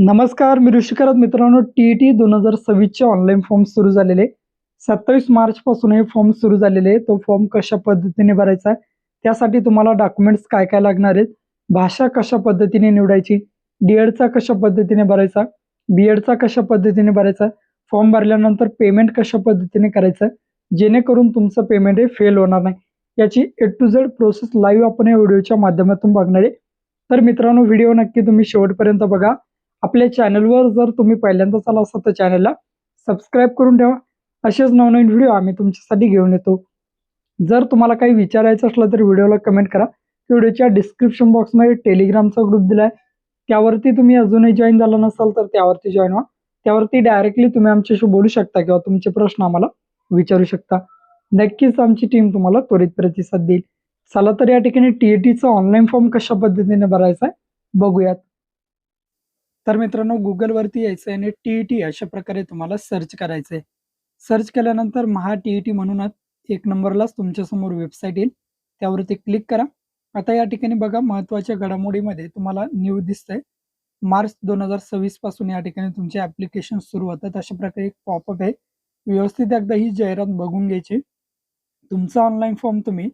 नमस्कार, मी ऋषिकरत मित्रांनो. T-E-T 2026चे online form सुरू झालेले. 27 मार्चपासून हे फॉर्म सुरू झालेले आहे. तो फॉर्म कशा पद्धतीने भरायचा आहे, त्यासाठी तुम्हाला डॉक्युमेंट्स काय-काय लागणार आहेत, भाषा कशा पद्धतीने निवडायची, डी-एडचा कशा पद्धतीने भरायचा, बी-एडचा कशा पद्धतीने भरायचा, फॉर्म भरल्यानंतर पेमेंट कशा पद्धतीने करायचं, जेणेकरून तुमचं पेमेंट हे फेल होणार नाही. याची ए टू झेड प्रोसेस लाईव्ह आपण या व्हिडिओच्या माध्यमातून बघणार आहे. तर मित्रांनो, व्हिडिओ नक्की तुम्ही शेवटपर्यंत बघा. आपल्या चॅनलवर जर तुम्ही पहिल्यांदाच आला असाल तर चॅनलला सबस्क्राईब करून ठेवा. असेच नवनवीन व्हिडिओ आम्ही तुमच्यासाठी घेऊन येतो. जर तुम्हाला काही विचारायचं असलं तर व्हिडिओला कमेंट करा. व्हिडिओच्या डिस्क्रिप्शन बॉक्समध्ये टेलिग्रामचा ग्रुप दिलाय. त्यावरती तुम्ही अजूनही जॉईन झाला नसाल तर त्यावरती जॉईन व्हा. त्यावरती डायरेक्टली तुम्ही आमच्याशी बोलू शकता किंवा तुमचे प्रश्न आम्हाला विचारू शकता. नक्कीच आमची टीम तुम्हाला त्वरित प्रतिसाद देईल. चला तर या ठिकाणी टी-ई-टीचा ऑनलाईन फॉर्म कशा पद्धतीने भरायचा आहे बघूयात. तर मित्रांनो, Googleवरती यायचं आहे आणि टी-ई-टी अशा प्रकारे तुम्हाला सर्च करायचं आहे. सर्च केल्यानंतर महा टी-ई-टी म्हणूनच एक नंबरलाच तुमच्यासमोर वेबसाईट येईल. त्यावरती क्लिक करा. आता या ठिकाणी बघा, महत्त्वाच्या घडामोडीमध्ये तुम्हाला न्यू दिसतंय. मार्च 2026 पासून या ठिकाणी तुमचे ॲप्लिकेशन सुरू होतात. अशा प्रकारे एक पॉपअप आहे. व्यवस्थित एकदा ही जाहिरात बघून घ्यायची. तुमचा ऑनलाईन फॉर्म तुम्ही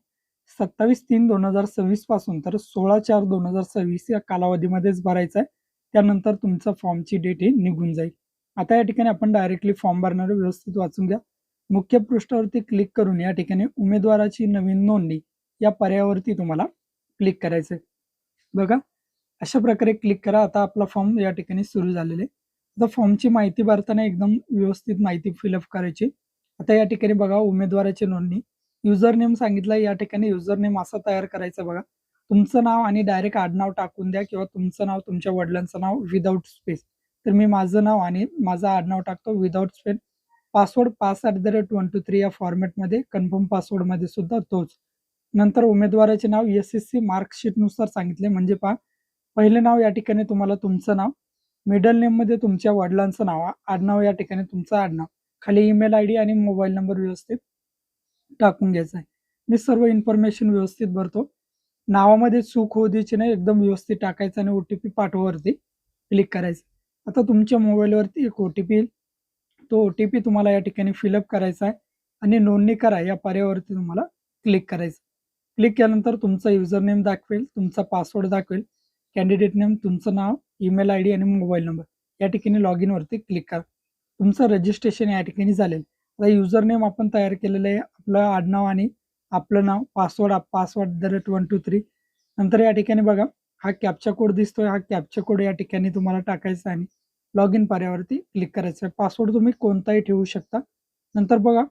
27/3/2026 पासून तर 16/4/2026 या कालावधीमध्येच भरायचा आहे. त्यानंतर तुमचा फॉर्मची डेट ही निघून जाईल. आता या ठिकाणी आपण डायरेक्टली फॉर्म भरणार, व्यवस्थित वाचून घ्या. मुख्य पृष्ठावरती क्लिक करून या ठिकाणी उमेदवाराची नवीन नोंदणी या पर्यायावरती तुम्हाला क्लिक करायचं आहे. बघा, अशा प्रकारे क्लिक करा. आता आपला फॉर्म या ठिकाणी सुरू झालेला आहे. आता फॉर्मची माहिती भरताना एकदम व्यवस्थित माहिती फिलअप करायची. आता या ठिकाणी बघा, उमेदवाराची नोंदणी, युजर नेम सांगितलं. या ठिकाणी युजर नेम असा तयार करायचा बघा. तुमचं नाव आणि डायरेक्ट आडनाव टाकून द्या किंवा तुमचं नाव, तुमच्या वडिलांचं नाव विदाऊट स्पेस. तर मी माझं नाव आणि माझं आडनाव टाकतो विदाऊट स्पेस. पासवर्ड pass@123 या फॉर्मॅटमध्ये, कन्फर्म पासवर्डमध्ये सुद्धा तोच. नंतर उमेदवाराचे नाव एस-एस-सी मार्कशीटनुसार सांगितले. म्हणजे पहा, पहिले नाव या ठिकाणी तुम्हाला तुमचं नाव, मिडल नेममध्ये तुमच्या वडिलांचं नाव, आडनाव या ठिकाणी तुमचं आडनाव, खाली ईमेल आयडी आणि मोबाईल नंबर व्यवस्थित टाकून घ्यायचा आहे. मी सर्व इन्फॉर्मेशन व्यवस्थित भरतो. नावामध्ये चूक होऊ द्यायची नाही, एकदम व्यवस्थित टाकायचं आणि ओ-टी-पी पाठवावरती क्लिक करायचं. आता तुमच्या मोबाईलवरती एक ओ-टी-पी येईल. तो ओ-टी-पी तुम्हाला या ठिकाणी फिलअप करायचा आहे आणि नोंदणी करा या पर्यायावरती तुम्हाला क्लिक करायचं. क्लिक केल्यानंतर तुमचा युजर नेम दाखवेल, तुमचा पासवर्ड दाखवेल, कॅन्डिडेट नेम, तुमचं नाव, ईमेल आयडी आणि मोबाईल नंबर. या ठिकाणी लॉग इनवरती क्लिक करा. तुमचं रजिस्ट्रेशन या ठिकाणी झालेलं. आता युजर नेम आपण तयार केलेलं आहे. आपलं आडनाव आणि आपलं नाव, पासवर्ड@123. नंतर या ठिकाणी बघा, हा कॅप्चा कोड दिसतोय. हा कॅप्चा कोड या ठिकाणी तुम्हाला टाकायचा आहे आणि लॉग इन पर्यायावरती क्लिक करायचं आहे. पासवर्ड तुम्ही कोणताही ठेवू शकता. नंतर बघा,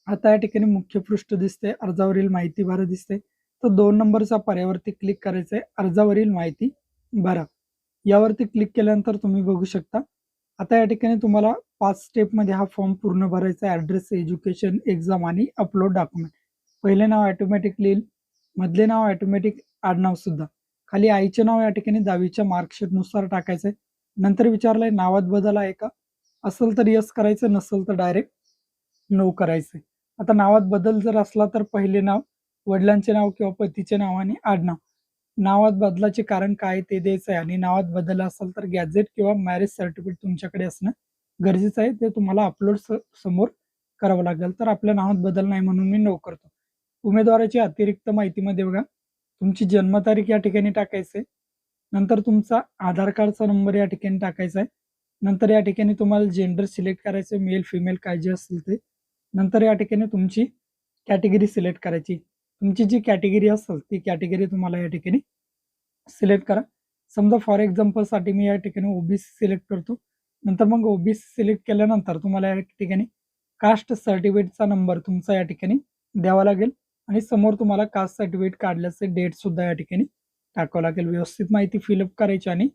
आता या ठिकाणी मुख्य पृष्ठ दिसते, अर्जावरील माहिती भरा दिसते. तर 2 नंबरचा पर्यायावरती क्लिक करायचं आहे. अर्जावरील माहिती भरा. यावरती क्लिक केल्यानंतर तुम्ही बघू शकता, आता या ठिकाणी तुम्हाला 5 स्टेपमध्ये हा फॉर्म पूर्ण भरायचा आहे. ॲड्रेस, एज्युकेशन, एक्झाम आणि अपलोड डॉक्युमेंट. पहिले नाव ऑटोमॅटिक येईल, मधले नाव ऑटोमॅटिक, आडनाव सुद्धा. खाली आईचे नाव या ठिकाणी 10वीच्या मार्कशीटनुसार टाकायचं आहे. नंतर विचारलंय नावात बदल आहे का? असेल तर येस करायचं, नसेल तर डायरेक्ट नो करायचं. आता नावात बदल जर असला तर पहिले नाव, वडिलांचे नाव किंवा पतीचे नाव आणि आडनाव. नावात बदलाचे कारण काय ते द्यायचं आहे आणि नावात बदल असेल तर गॅझेट किंवा मॅरेज सर्टिफिकेट तुमच्याकडे असणं गरजेचं आहे. ते तुम्हाला अपलोड समोर करावं लागेल. तर आपल्या नावात बदल नाही म्हणून मी नो करतो. उमेदवाराची अतिरिक्त माहितीमध्ये बघा, तुमची जन्मतारीख या ठिकाणी टाकायची आहे. नंतर तुमचा आधार कार्डचा नंबर या ठिकाणी टाकायचा आहे. नंतर या ठिकाणी तुम्हाला जेंडर सिलेक्ट करायचं, मेल, फिमेल काय जे असेल ते. नंतर या ठिकाणी तुमची कॅटेगरी सिलेक्ट करायची. तुमची जी कॅटेगरी असेल ती कॅटेगरी तुम्हाला या ठिकाणी सिलेक्ट करा. समजा फॉर एक्झाम्पलसाठी मी या ठिकाणी ओबीसी सिलेक्ट करतो. नंतर मग ओबीसी सिलेक्ट केल्यानंतर तुम्हाला या ठिकाणी कास्ट सर्टिफिकेटचा नंबर तुमचा या ठिकाणी द्यावा लागेल आणि समोर तुम्हाला कास्ट सर्टिफिकेट काढल्याचे डेट सुद्धा या ठिकाणी टाकावं लागेल. व्यवस्थित माहिती फिलअप करायची आणि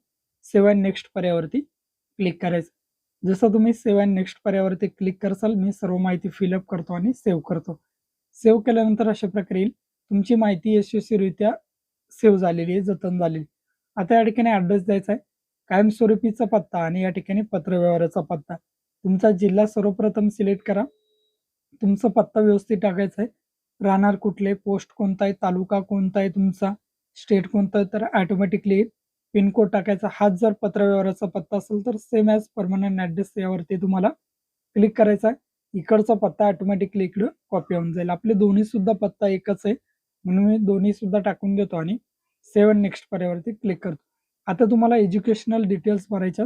सेव्ह अँड नेक्स्ट पर्यायावरती क्लिक करायचं. जसं तुम्ही सेव्ह अँड नेक्स्ट पर्यायावरती क्लिक करसाल, मी सर्व माहिती फिलअप करतो आणि सेव्ह करतो. सेव्ह केल्यानंतर अशा प्रकारे येईल. तुमची माहिती यशस्वीरित्या सेव्ह झालेली आहे, जतन झालेली. आता या ठिकाणी ॲड्रेस द्यायचा आहे. कायमस्वरूपीचा पत्ता आणि या ठिकाणी पत्रव्यवहाराचा पत्ता. तुमचा जिल्हा सर्वप्रथम सिलेक्ट करा. तुमचा पत्ता व्यवस्थित टाकायचा आहे. राहणार कुठले, पोस्ट कोणता आहे, तालुका कोणता आहे तुमचा, स्टेट कोणतं, तर ऑटोमॅटिकली येईल. पिनकोड टाकायचा. हाच जर पत्रव्यवहाराचा पत्ता असेल तर सेम ॲज परमनंट ॲड्रेस यावरती तुम्हाला क्लिक करायचा आहे. इकडचा पत्ता ऑटोमॅटिकली इकडं कॉपी होऊन जाईल. आपले दोन्ही सुद्धा पत्ता एकच आहे, म्हणून मी दोन्ही सुद्धा टाकून देतो आणि सेव्ह अँड नेक्स्ट पर्यावरती क्लिक करतो. आता तुम्हाला एज्युकेशनल डिटेल्स भरायच्या.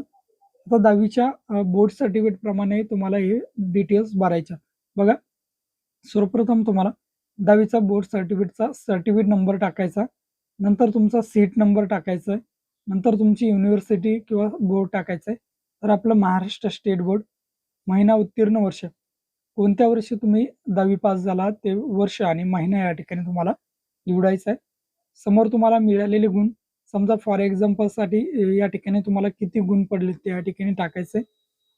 आता 10वीच्या बोर्ड सर्टिफिकेट प्रमाणे तुम्हाला हे डिटेल्स भरायच्या. बघा, सर्वप्रथम तुम्हाला 10वीचा बोर्ड सर्टिफिकेटचा सर्टिफिकेट नंबर टाकायचा, नंतर तुमचा सीट नंबर टाकायचा आहे, नंतर तुमची युनिव्हर्सिटी किंवा बोर्ड टाकायचं आहे. तर आपलं महाराष्ट्र स्टेट बोर्ड, महिना, उत्तीर्ण वर्ष, कोणत्या वर्षी तुम्ही 10वी पास झाला ते वर्ष आणि महिना या ठिकाणी तुम्हाला निवडायचं आहे. समोर तुम्हाला मिळालेले गुण, समजा फॉर एक्झाम्पलसाठी या ठिकाणी तुम्हाला किती गुण पडले ते या ठिकाणी टाकायचे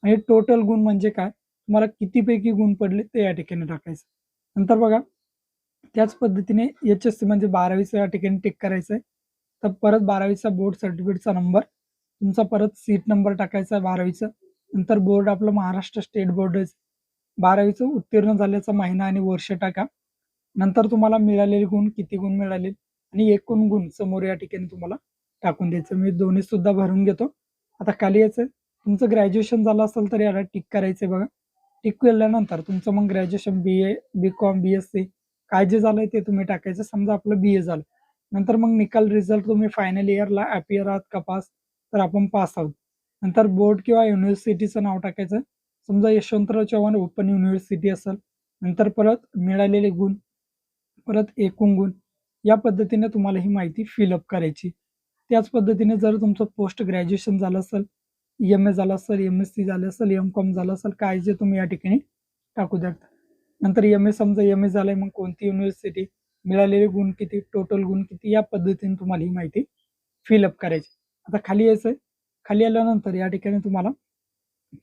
आणि टोटल गुण म्हणजे काय, तुम्हाला कितीपैकी गुण पडले ते या ठिकाणी टाकायचं. नंतर बघा, त्याच पद्धतीने HSC म्हणजे 12वीचं या ठिकाणी टिक करायचं आहे. तर परत 12वीचा बोर्ड सर्टिफिकेटचा नंबर, तुमचा परत सीट नंबर टाकायचा आहे 12वीचा. नंतर बोर्ड आपलं महाराष्ट्र स्टेट बोर्ड, 12वीचं उत्तीर्ण झाल्याचा महिना आणि वर्ष टाका. नंतर तुम्हाला मिळालेले गुण, किती गुण मिळाले आणि एकूण गुण समोर या ठिकाणी तुम्हाला टाकून द्यायचं. मी दोन्ही सुद्धा भरून घेतो. आता खाली यायचं, तुमचं ग्रॅज्युएशन झालं असेल तर याला टिक करायचं बघा. टिक केल्यानंतर तुमचं मग ग्रॅज्युएशन BA, BCom, BSc काय जे झालंय ते तुम्ही टाकायचं. समजा आपलं BA झालं, नंतर मग निकाल रिझल्ट तुम्ही फायनल इयरला ॲपियर आहात का पास, तर आपण पास आहोत. नंतर बोर्ड किंवा युनिव्हर्सिटीचं नाव टाकायचं. समजा यशवंतराव चव्हाण ओपन युनिव्हर्सिटी असेल. नंतर परत मिळालेले गुण, परत एकूण गुण, या पद्धतीने तुम्हाला ही माहिती फिलअप करायची. त्याच पद्धतीने जर तुमचं पोस्ट ग्रॅज्युएशन झालं असेल, MA झालं असेल, MSc झालं असेल, MCom झालं असेल, काय जे तुम्ही या ठिकाणी टाकू द्या. नंतर MA, समजा MA झालंय, मग कोणती युनिव्हर्सिटी, मिळालेले गुण किती, टोटल गुण किती, या पद्धतीने तुम्हाला ही माहिती फिलअप करायची. आता खाली यायचं आहे. खाली आल्यानंतर या ठिकाणी तुम्हाला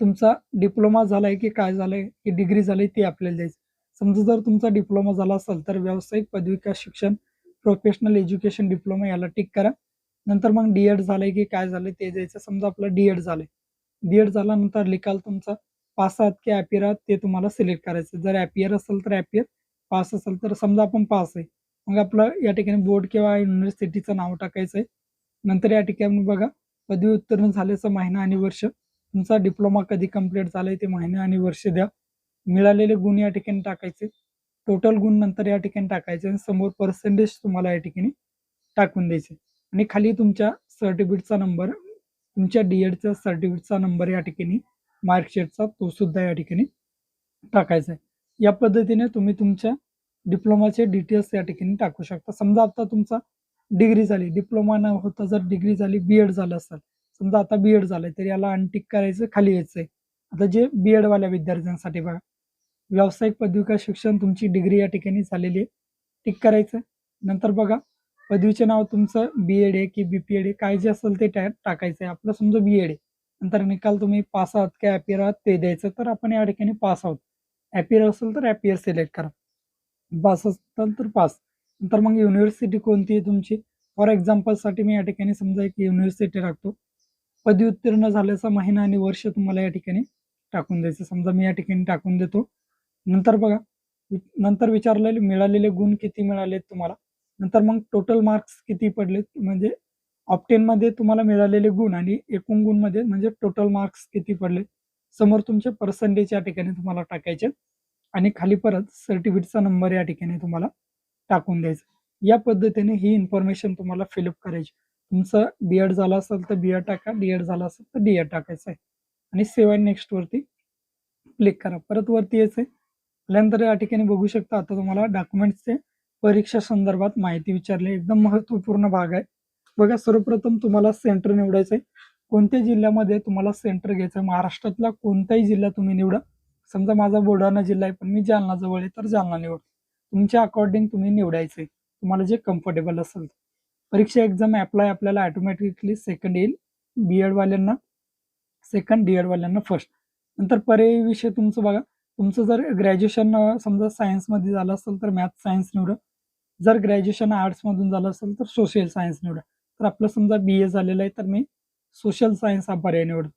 तुमचा डिप्लोमा झालाय की काय झालंय की डिग्री झाली ते आपल्याला द्यायचं. समजा जर तुमचा डिप्लोमा झाला असेल तर व्यावसायिक पदविका शिक्षण, प्रोफेशनल एज्युकेशन डिप्लोमा याला टिक करा. नंतर मग D.Ed झालंय की काय झालंय ते द्यायचं. समजा आपलं D.Ed झालंय, D.Ed झाल्यानंतर निकाल तुमचा पास आहात की ॲपियर आहात ते तुम्हाला सिलेक्ट करायचं. जर ॲपियर असेल तर ॲपियर, पास असेल तर समजा आपण पास आहे, मग आपलं या ठिकाणी बोर्ड किंवा युनिव्हर्सिटीचं नाव टाकायचं आहे. नंतर या ठिकाणी बघा, पदवी उत्तीर्ण झाल्याचा महिना आणि वर्ष, तुमचा डिप्लोमा कधी कंप्लीट झालाय ते महिना आणि वर्ष द्या. मिळालेले गुण या ठिकाणी टाकायचे. टोटल गुण नंतर या ठिकाणी टाकायचे आणि समोर पर्सेंटेज तुम्हाला या ठिकाणी टाकून द्यायचे. आणि खाली तुमच्या सर्टिफिकेटचा नंबर, तुमच्या D.Edचा सर्टिफिकेटचा नंबर या ठिकाणी, मार्कशीटचा तो सुद्धा या ठिकाणी टाकायचा आहे. या पद्धतीने तुम्ही तुमच्या डिप्लोमाचे डिटेल्स या ठिकाणी टाकू शकता. समजा आता तुमचा डिग्री झाली, डिप्लोमा न होता जर डिग्री झाली, B.Ed झालं असेल, समजा आता B.Ed झालंय तर याला अनटिक करायचं, खाली यायचंय. आता जे B.Ed वाल्या विद्यार्थ्यांसाठी बघा, व्यावसायिक पदविका शिक्षण, तुमची डिग्री या ठिकाणी झालेली आहे, टिक करायचं. नंतर बघा, पदवीचे नाव तुमचं B.Ed आहे की BPed आहे, काय जे असेल ते टाकायचं आहे. आपलं समजा B.Ed आहे. नंतर निकाल तुम्ही पास आहात की ॲपियर आहात ते द्यायचं. तर आपण या ठिकाणी पास आहोत. ॲपियर असेल तर ॲपियर सिलेक्ट करा, पास असेल तर पास. नंतर मग युनिव्हर्सिटी कोणती आहे तुमची, फॉर एक्झाम्पलसाठी मी या ठिकाणी समजा एक युनिव्हर्सिटी टाकतो. पदवी उत्तीर्ण झाल्याचा महिना आणि वर्ष तुम्हाला या ठिकाणी टाकून द्यायचं. समजा मी या ठिकाणी टाकून देतो. नंतर बघा, नंतर विचारलेले मिळालेले गुण किती मिळालेत तुम्हाला. नंतर मग टोटल मार्क्स किती पडलेत, म्हणजे ऑप्टेनमध्ये तुम्हाला मिळालेले गुण आणि एकूण गुणमध्ये म्हणजे टोटल मार्क्स किती पडले. समोर तुमचे पर्सेंटेज या ठिकाणी तुम्हाला टाकायचे आणि खाली परत सर्टिफिकेटचा नंबर या ठिकाणी तुम्हाला टाकून द्यायचा. या पद्धतीने ही इन्फॉर्मेशन तुम्हाला फिलअप करायची. तुमचं B.Ed झालं असेल तर B.Ed टाका, D.Ed झालं असेल तर D.Ed टाकायचं आहे आणि सेव्ह अँड नेक्स्ट वरती क्लिक करा. परत वरती यायचंय. त्यानंतर या ठिकाणी बघू शकता, आता तुम्हाला डॉक्युमेंट्सचे परीक्षा संदर्भात माहिती विचारली, एकदम महत्त्वपूर्ण भाग आहे. बघा, सर्वप्रथम तुम्हाला सेंटर निवडायचं आहे. कोणत्या जिल्ह्यामध्ये तुम्हाला सेंटर घ्यायचं, महाराष्ट्रातला कोणताही जिल्हा तुम्ही निवडा. समजा माझा बुलढाणा जिल्हा आहे पण मी जालना जवळ आहे तर जालना निवड. तुमच्या अकॉर्डिंग तुम्ही निवडायचंय, तुम्हाला जे कम्फर्टेबल असेल. परीक्षा एक्झाम अप्लाय आपल्याला ऑटोमॅटिकली सेकंड येईल, B.Ed वाल्यांना सेकंड, D.Ed वाल्यांना फर्स्ट. नंतर पर्यायी विषय तुमचं बघा, तुमचं जर ग्रॅज्युएशन समजा सायन्समध्ये झालं असेल तर मॅथ सायन्स निवडा. जर ग्रॅज्युएशन आर्ट्समधून झालं असेल तर सोशल सायन्स निवडा. तर आपलं समजा BA झालेलं आहे तर मी सोशल सायन्स हा पर्याय निवडतो.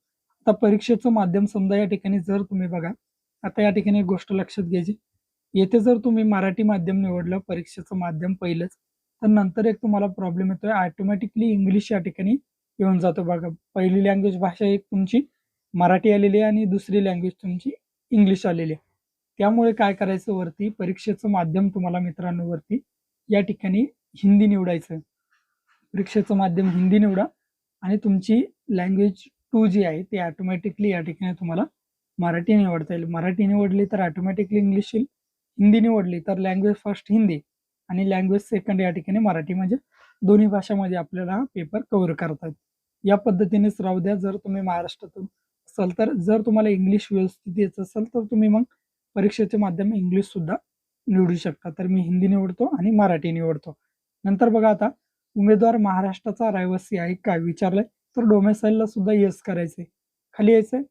आता परीक्षेचं माध्यम समजा या ठिकाणी जर तुम्ही बघा, आता या ठिकाणी एक गोष्ट लक्षात घ्यायची, येथे जर तुम्ही मराठी माध्यम निवडलं परीक्षेचं माध्यम पहिलंच, तर नंतर एक तुम्हाला प्रॉब्लेम येतोय, ऑटोमॅटिकली इंग्लिश या ठिकाणी येऊन जातो बघा. पहिली लँग्वेज भाषा एक तुमची मराठी आलेली आहे आणि दुसरी लँग्वेज तुमची इंग्लिश आलेली आहे. त्यामुळे काय करायचं, वरती परीक्षेचं माध्यम तुम्हाला मित्रांनो वरती या ठिकाणी हिंदी निवडायचं. परीक्षेचं माध्यम हिंदी निवडा आणि तुमची लँग्वेज 2 जी आहे ती ऑटोमॅटिकली या ठिकाणी तुम्हाला मराठी निवडता येईल. मराठी निवडली तर ऑटोमॅटिकली इंग्लिश येईल. हिंदी निवडली तर लँग्वेज फर्स्ट हिंदी आणि लँग्वेज सेकंड या ठिकाणी मराठी, म्हणजे दोन्ही भाषामध्ये आपल्याला हा पेपर कव्हर करता येईल. या पद्धतीनेच राहू द्या. जर तुम्ही महाराष्ट्रातून असाल तर, जर तुम्हाला इंग्लिश व्यवस्थित येत असेल तर तुम्ही मग परीक्षेचे माध्यम इंग्लिश सुद्धा निवडू शकता. तर मी हिंदी निवडतो आणि मराठी निवडतो. नंतर बघा आता, उमेदवार महाराष्ट्राचा रहिवासी आहे काय विचारलंय, तर डोमेसाईलला सुद्धा येस करायचंय. खाली यायचंय.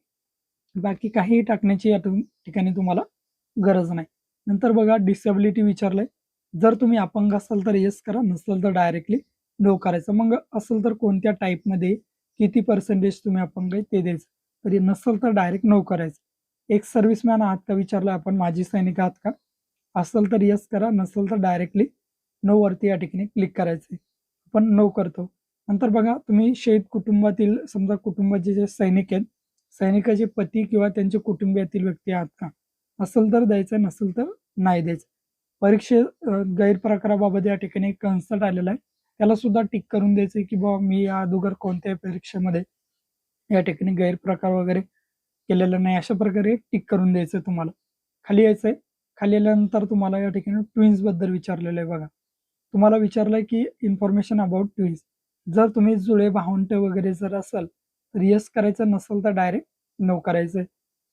बाकी काहीही टाकण्याची या ठिकाणी तुम्हाला गरज नाही. नंतर बघा डिसेबिलिटी विचारलंय. जर तुम्ही अपंग असाल तर येस करा, नसेल तर डायरेक्टली नो करायचं. मग असेल तर कोणत्या टाईपमध्ये किती पर्सेंटेज तुम्ही अपंग आहे ते द्यायचं. तरी नसेल तर डायरेक्ट नो करायचं. एक सर्व्हिसमॅन आहात का विचारलं आपण, माजी सैनिक आहात का, असेल तर येस करा, नसेल तर डायरेक्टली नो वरती या ठिकाणी क्लिक करायचं. आपण नो करतो. नंतर बघा, तुम्ही शहीद कुटुंबातील समजा कुटुंबाचे जे सैनिक आहेत, सैनिकाचे पती किंवा त्यांच्या कुटुंबातील व्यक्ती आहात का, असेल तर द्यायचं, नसेल तर नाही द्यायचं. गैरप्रकाराबाबत या ठिकाणी एक कन्सल्ट आलेला आहे, त्याला सुद्धा टिक करून द्यायचं की बाबा मी या अगोदर कोणत्याही परीक्षेमध्ये या ठिकाणी गैरप्रकार वगैरे केलेला नाही, अशा प्रकारे टिक करून द्यायचं तुम्हाला. खाली यायचंय. खाली आल्यानंतर तुम्हाला या ठिकाणी ट्विन्स बद्दल विचारलेलं आहे बघा. तुम्हाला विचारलंय की इन्फॉर्मेशन अबाउट ट्विन्स. जर तुम्ही जुळे भावंड वगैरे जर असाल तर येस करायचं, नसेल तर डायरेक्ट नो करायचंय.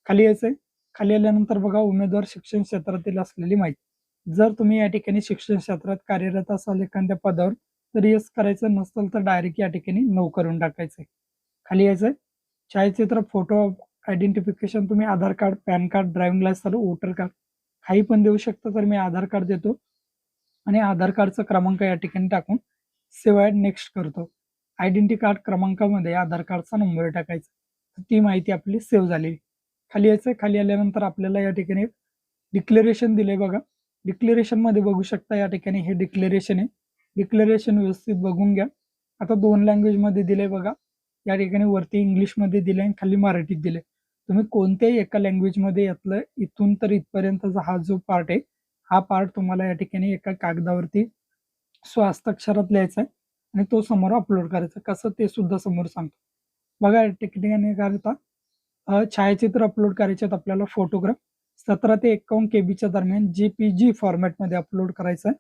खाली यायचंय. खाली आल्यानंतर बघा, उमेदवार शिक्षण क्षेत्रातील असलेली माहिती. जर तुम्ही या ठिकाणी शिक्षण क्षेत्रात कार्यरत असाल एखाद्या पदावर तर येस करायचं, नसेल तर डायरेक्ट या ठिकाणी नो करून टाकायचंय. खाली यायचंय. छायाचित्र, फोटो आयडेंटिफिकेशन तुम्ही Aadhaar card, PAN card, driving licence, voter card काही पण देऊ शकता. तर मी आधार कार्ड देतो आणि आधार कार्डचा क्रमांक या ठिकाणी टाकून सेव्ह ॲड नेक्स्ट करतो. आयडेंटिटी कार्ड क्रमांकामध्ये आधार कार्डचा नंबर टाकायचा. ती माहिती आपली सेव्ह झालेली. खाली यायचं. खाली आल्यानंतर आपल्याला या ठिकाणी डिक्लेरेशन दिलंय बघा. डिक्लेरेशन मध्ये बघू शकता या ठिकाणी हे डिक्लेरेशन आहे. डिक्लेरेशन व्यवस्थित बघून घ्या. आता 2 लँग्वेज मध्ये दिलंय बघा. या ठिकाणी वरती इंग्लिश मध्ये दिलंय आणि खाली मराठीत दिलंय. तुम्ही कोणत्याही एका लँग्वेज मध्ये यातलं इथून तर इथपर्यंतचा हा जो पार्ट आहे, हा पार्ट तुम्हाला या ठिकाणी एका कागदावरती स्वहस्ताक्षरात लिहायचा आहे आणि तो समोर अपलोड करायचा. कसं ते सुद्धा समोर सांगतो बघा. या ठिकाणी काय होता, छायाचित्र अपलोड करायचे आहेत आपल्याला. फोटोग्राफ 17 ते 51 केबीच्या दरम्यान JPG फॉर्मॅटमध्ये अपलोड करायचं आहे.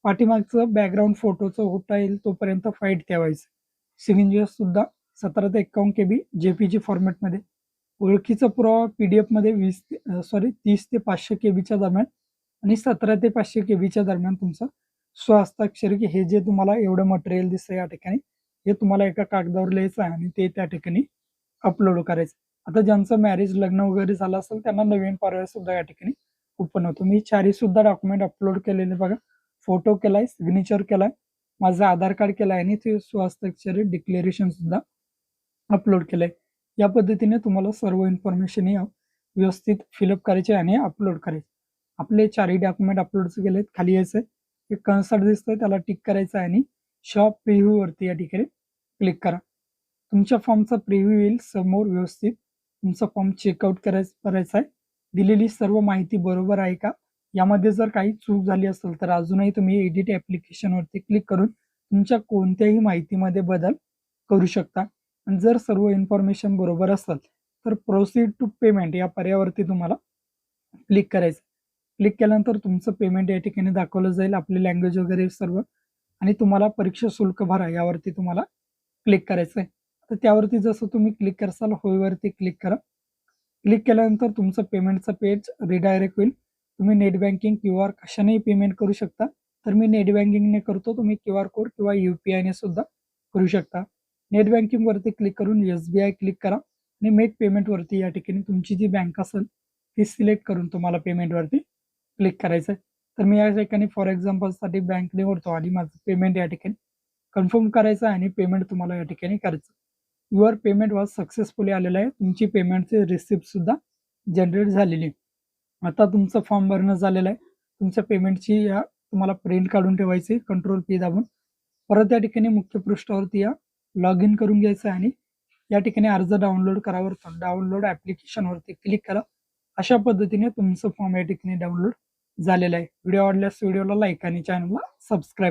पाठीमागचं बॅकग्राऊंड फोटोचं होता येईल तोपर्यंत फाईट ठेवायचं. सिग्नेचर सुद्धा 17 ते 51 केबी JPG फॉर्मॅटमध्ये. ओळखीचा पुरावा PDF मध्ये 30 ते 500 केबीच्या दरम्यान आणि 17 ते 500 केबीच्या दरम्यान तुमचं स्वहस्ताक्षर, की हे जे तुम्हाला एवढं मटेरियल दिसतं या ठिकाणी, हे तुम्हाला एका कागदावर लिहायचं आहे आणि ते त्या ठिकाणी अपलोड करायचं. आता ज्यांचं मॅरेज, लग्न वगैरे झालं असेल त्यांना नवीन पर्याय सुद्धा या ठिकाणी ओपन होतो. मी 4 सुद्धा डॉक्युमेंट अपलोड केलेले बघा. फोटो केलाय, सिग्नेचर केलाय, माझं आधार कार्ड केलाय आणि ते स्वहस्ताक्षर डिक्लेरेशन सुद्धा अपलोड केलंय. या पद्धतीने तुम्हाला सर्व इन्फॉर्मेशन व्यवस्थित फिलअप करायचे आणि अपलोड करायचे. आपले 4ही डॉक्युमेंट अपलोड केलेत. खाली यायचंय. एक कन्सर्ट दिसतंय त्याला टिक करायचं आहे आणि शॉप प्रिव्ह्यू वरती या ठिकाणी क्लिक करा. तुमच्या फॉर्मचा प्रिव्ह्यू येईल समोर. व्यवस्थित तुमचा फॉर्म चेकआउट करायचा आहे. दिलेली सर्व माहिती बरोबर आहे का, यामध्ये जर काही चूक झाली असेल तर अजूनही तुम्ही एडिट ॲप्लिकेशनवरती क्लिक करून तुमच्या कोणत्याही माहितीमध्ये बदल करू शकता. आणि जर सर्व इन्फॉर्मेशन बरोबर असेल तर प्रोसीड टू पेमेंट या पर्यायावरती तुम्हाला क्लिक करायचं. क्लिक केल्यानंतर तुमचं पेमेंट या ठिकाणी दाखवलं जाईल, आपली लँग्वेज वगैरे सर्व, आणि तुम्हाला परीक्षा शुल्क भरा यावरती तुम्हाला क्लिक करायचं आहे. तर त्यावरती जसं तुम्ही क्लिक करसाल होयवरती क्लिक करा. क्लिक केल्यानंतर तुमचं पेमेंटचं पेज रिडायरेक्ट होईल. तुम्ही नेट बँकिंग QR कशानेही पेमेंट करू शकता. तर मी नेट बँकिंगने करतो. तुम्ही QR कोड किंवा UPI ने सुद्धा करू शकता. नेट बँकिंग वरती क्लिक करून SBI क्लिक करा आणि मेक पेमेंट वरती या ठिकाणी तुमची जी बँक असेल ती सिलेक्ट करून तुम्हाला पेमेंट वरती क्लिक करायचं आहे. तर मी या ठिकाणी फॉर एक्झाम्पलसाठी बँक निवडतो आणि माझं पेमेंट या ठिकाणी कन्फर्म करायचं आहे आणि पेमेंट तुम्हाला या ठिकाणी करायचं. युअर पेमेंट वॉज सक्सेसफुली आलेलं आहे. तुमची पेमेंटची रिसिप्ट सुद्धा जनरेट झालेली आहे. आता तुमचं फॉर्म भरणं झालेलं आहे. तुमच्या पेमेंटची या तुम्हाला प्रिंट काढून ठेवायची, Ctrl P दाबून. परत या ठिकाणी मुख्य पृष्ठावरती या. लॉग इन करून घ्यायचं आहे आणि या ठिकाणी अर्ज डाउनलोड करावर डाउनलोड ॲप्लिकेशनवरती क्लिक करा. अशा पद्धतीने तुमचं फॉर्म या ठिकाणी डाउनलोड झालेलं आहे. व्हिडिओ आवडल्यास व्हिडिओला लाईक आणि चॅनलला सबस्क्राईब